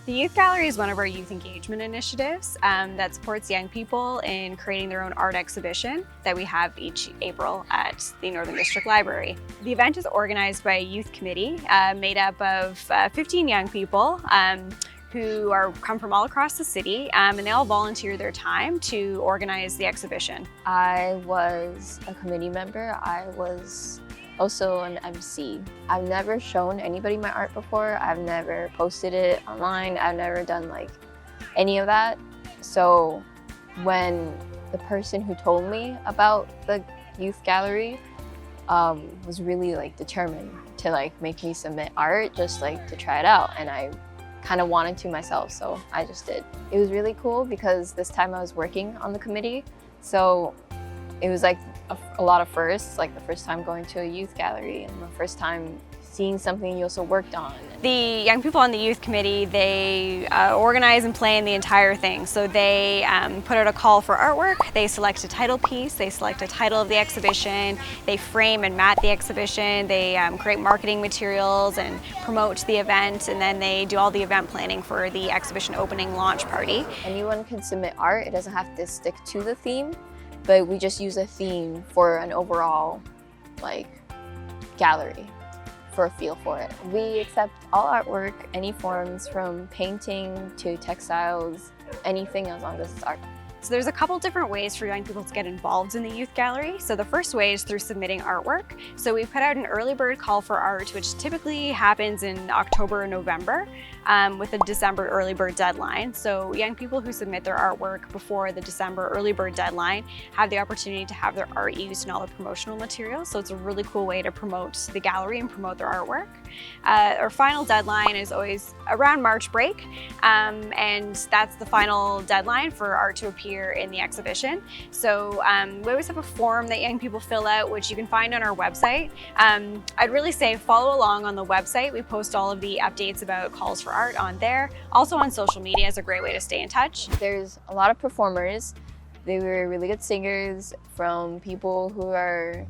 The Youth Gallery is one of our youth engagement initiatives that supports young people in creating their own art exhibition that we have each April at the Northern District Library. The event is organized by a youth committee made up of 15 young people who come from all across the city, and they all volunteer their time to organize the exhibition. I was a committee member. I was also an MC. I've never shown anybody my art before. I've never posted it online. I've never done like any of that. So when the person who told me about the youth gallery was really like determined to like make me submit art, just like to try it out, and I kind of wanted to myself, so I just did. It was really cool because this time I was working on the committee, so it was like a lot of firsts, like the first time going to a youth gallery and the first time seeing something you also worked on. The young people on the youth committee, they organize and plan the entire thing. So they put out a call for artwork, they select a title piece, they select a title of the exhibition, they frame and mat the exhibition, they create marketing materials and promote the event, and then they do all the event planning for the exhibition opening launch party. Anyone can submit art, it doesn't have to stick to the theme, but we just use a theme for an overall like gallery for a feel for it. We accept all artwork, any forms from painting to textiles, anything as long as it's art. So there's a couple different ways for young people to get involved in the youth gallery. So the first way is through submitting artwork. So we put out an early bird call for art, which typically happens in October or November with a December early bird deadline. So young people who submit their artwork before the December early bird deadline have the opportunity to have their art used in all the promotional materials. So it's a really cool way to promote the gallery and promote their artwork. Our final deadline is always around March break, and that's the final deadline for art to appear in the exhibition. So we always have a form that young people fill out, which you can find on our website. I'd really say follow along on the website. We post all of the updates about calls for art on there. Also on social media is a great way to stay in touch. There's a lot of performers. They were really good singers, from people who are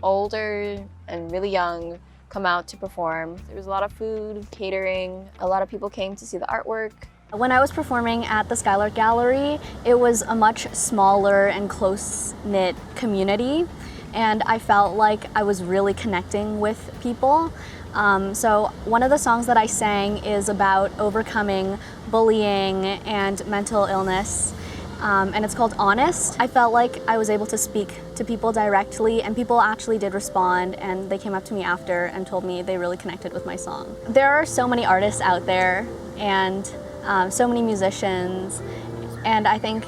older and really young come out to perform. There was a lot of food, catering. A lot of people came to see the artwork. When I was performing at the Skylark Gallery, it was a much smaller and close-knit community, and I felt like I was really connecting with people. So one of the songs that I sang is about overcoming bullying and mental illness, and it's called Honest. I felt like I was able to speak to people directly, and people actually did respond, and they came up to me after and told me they really connected with my song. There are so many artists out there, and so many musicians, and I think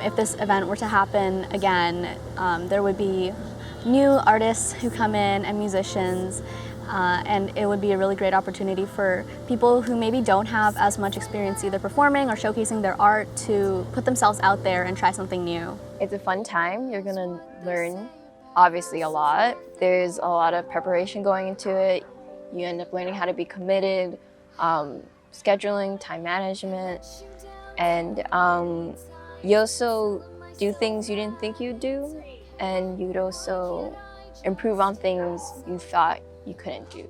if this event were to happen again, there would be new artists who come in and musicians, and it would be a really great opportunity for people who maybe don't have as much experience either performing or showcasing their art to put themselves out there and try something new. It's a fun time. You're gonna learn obviously a lot. There's a lot of preparation going into it. You end up learning how to be committed, scheduling, time management, and you also do things you didn't think you'd do, and you'd also improve on things you thought you couldn't do.